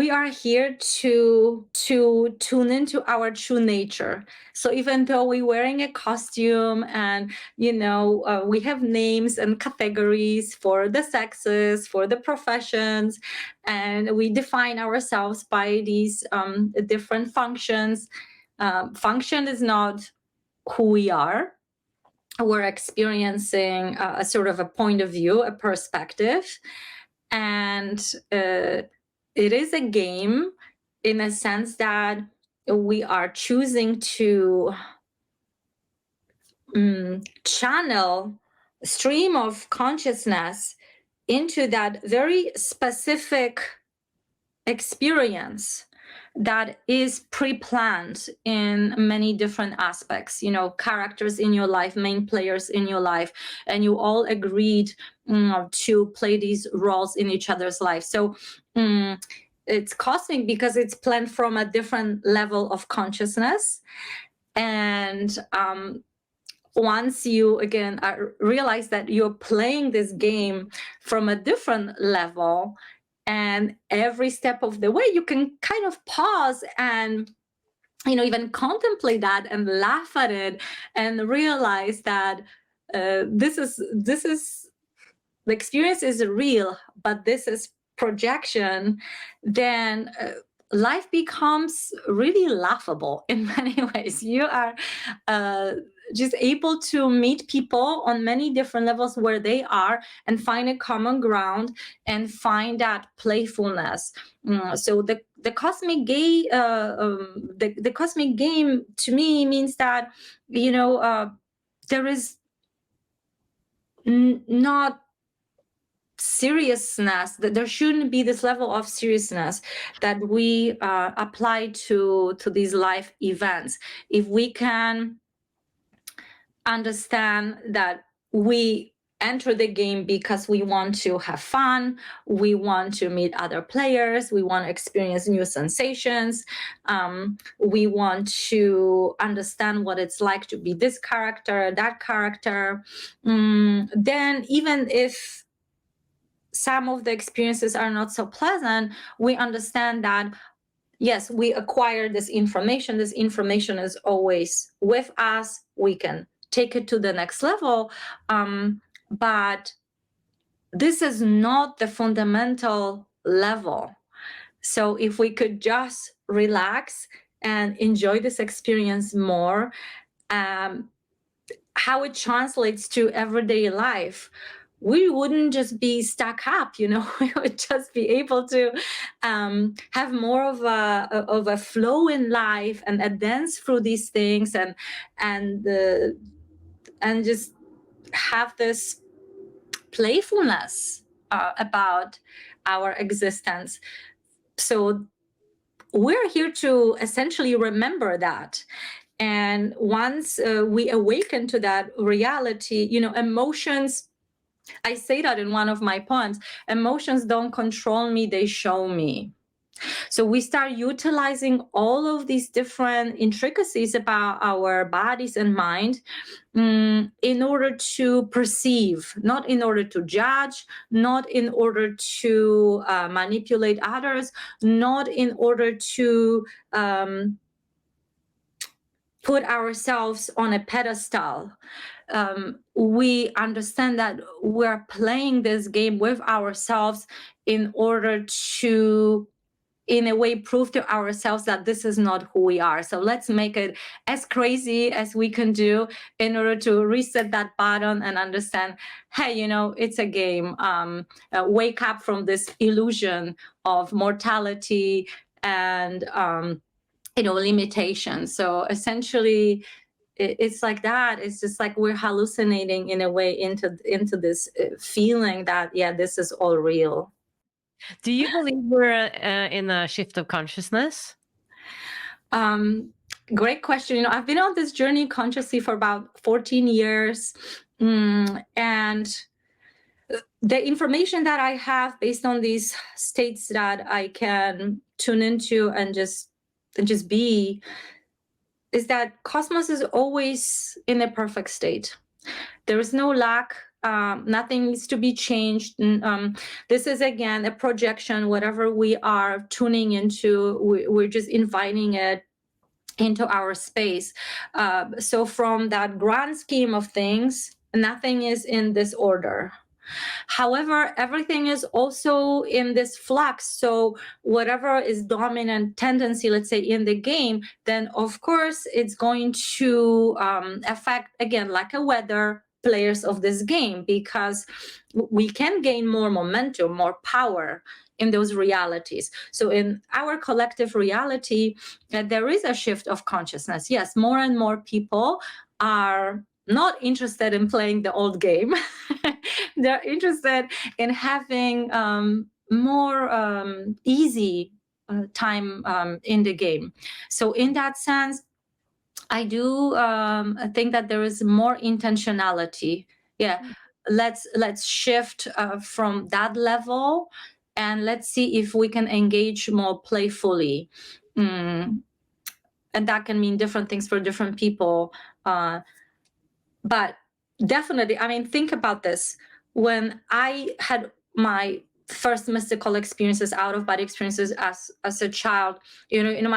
we are here to tune into our true nature. So even though we're wearing a costume and we have names and categories for the sexes, for the professions, and we define ourselves by these different functions, function is not who we are. We're experiencing a sort of a point of view, a perspective, and it is a game in a sense that we are choosing to channel a stream of consciousness into that very specific experience that is pre-planned in many different aspects, characters in your life, main players in your life, and you all agreed to play these roles in each other's life. So it's cosmic because it's planned from a different level of consciousness. And once you again realize that you're playing this game from a different level, and every step of the way you can kind of pause and even contemplate that and laugh at it and realize that this is the experience is real, but this is projection, then life becomes really laughable in many ways. You are just able to meet people on many different levels where they are and find a common ground and find that playfulness. So the cosmic game, the cosmic game to me means that there is not seriousness, that there shouldn't be this level of seriousness that we apply to these life events. If we can understand that we enter the game because we want to have fun, we want to meet other players, we want to experience new sensations, we want to understand what it's like to be this character, that character, then even if some of the experiences are not so pleasant, we understand that yes, we acquire this information. This information is always with us. We can take it to the next level. But this is not the fundamental level. So if we could just relax and enjoy this experience more, how it translates to everyday life, we wouldn't just be stuck up, we would just be able to have more of a flow in life and a dance through these things and just have this playfulness about our existence. So we're here to essentially remember that. And once we awaken to that reality, emotions, I say that in one of my poems, emotions don't control me, they show me. So we start utilizing all of these different intricacies about our bodies and mind in order to perceive, not in order to judge, not in order to manipulate others, not in order to put ourselves on a pedestal. We understand that we're playing this game with ourselves in order to, in a way, prove to ourselves that this is not who we are. So let's make it as crazy as we can do in order to reset that button and understand, hey, it's a game. Wake up from this illusion of mortality and limitations. So essentially, it's like that. It's just like we're hallucinating in a way into this feeling that, yeah, this is all real. Do you believe we're in a shift of consciousness? Great question. I've been on this journey consciously for about 14 years. And the information that I have based on these states that I can tune into and just be, is that cosmos is always in a perfect state. There is no lack, Nothing needs to be changed. This is, again, a projection. Whatever we are tuning into, we're just inviting it into our space. So from that grand scheme of things, nothing is in disorder. However, everything is also in this flux. So whatever is dominant tendency, let's say, in the game, then of course it's going to affect, again, like a weather, players of this game, because we can gain more momentum, more power in those realities. So in our collective reality, there is a shift of consciousness. Yes, more and more people are not interested in playing the old game. They're interested in having more easy time in the game. So in that sense, I do think that there is more intentionality. Yeah, let's shift from that level, and let's see if we can engage more playfully. And that can mean different things for different people. But definitely, I mean, think about this. When I had my first mystical experiences, out of body experiences as a child, you know, in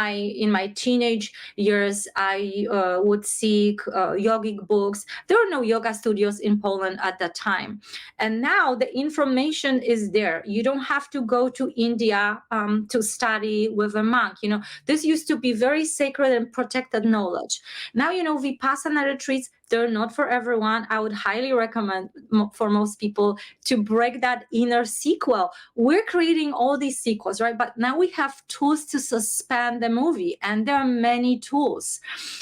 my teenage years, I would seek yogic books. There were no yoga studios in Poland at that time, and now the information is there. You don't have to go to India to study with a monk. You know, this used to be very sacred and protected knowledge. Now, you know, Vipassana retreats, they're not for everyone. I would highly recommend for most people to break that inner sequel. We're creating all these sequels, right? But now we have tools to suspend the movie, and there are many tools.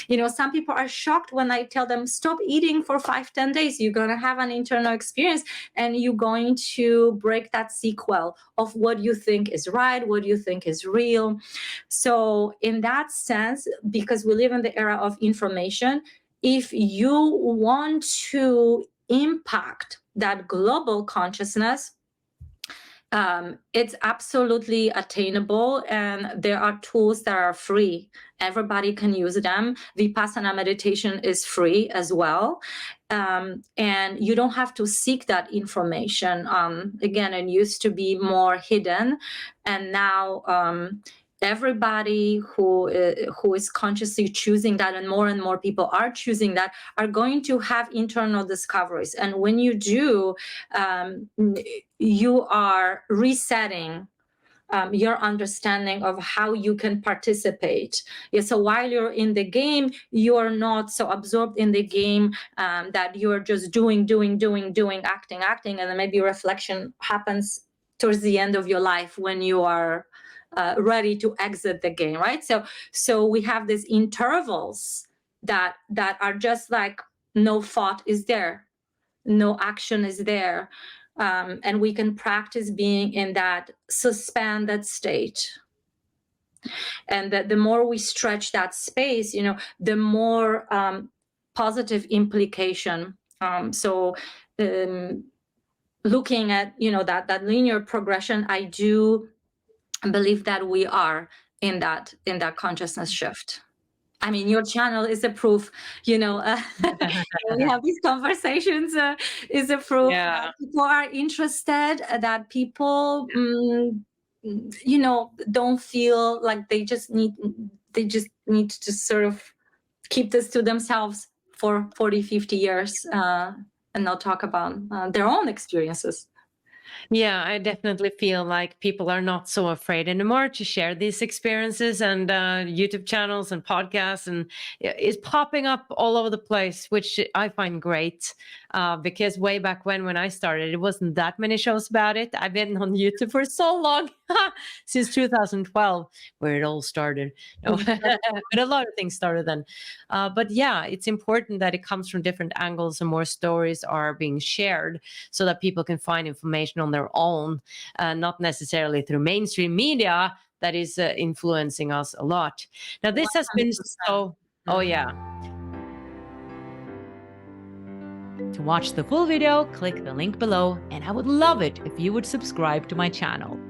You know, some people are shocked when I tell them, stop eating for 5-10 days. You're going to have an internal experience, and you're going to break that sequel of what you think is right, what you think is real. So in that sense, because we live in the era of information, if you want to impact that global consciousness, it's absolutely attainable, and there are tools that are free. Everybody can use them. Vipassana meditation is free as well. And you don't have to seek that information. Again, it used to be more hidden, and now everybody who is consciously choosing that, and more people are choosing that, are going to have internal discoveries. And when you do, you are resetting your understanding of how you can participate. Yeah, so while you're in the game, you are not so absorbed in the game that you're just doing, acting, and then maybe reflection happens towards the end of your life when you are ready to exit the game, right? So we have these intervals that are just like no thought is there, no action is there, and we can practice being in that suspended state. And that the more we stretch that space, you know, the more positive implication. Looking at, you know, that linear progression, I do believe that we are in that consciousness shift. I mean, your channel is a proof, you know, we have these conversations is a proof that people are interested, that people, you know, don't feel like they just need to sort of keep this to themselves for 40-50 years and not talk about their own experiences. Yeah, I definitely feel like people are not so afraid anymore to share these experiences, and YouTube channels and podcasts, and it's popping up all over the place, which I find great because way back when I started, it wasn't that many shows about it. I've been on YouTube for so long, since 2012, where it all started. No, but a lot of things started then. But yeah, it's important that it comes from different angles and more stories are being shared so that people can find information on their own, not necessarily through mainstream media that is influencing us a lot. Now, this 100%. Has been so, oh yeah. To watch the full video, click the link below, and I would love it if you would subscribe to my channel.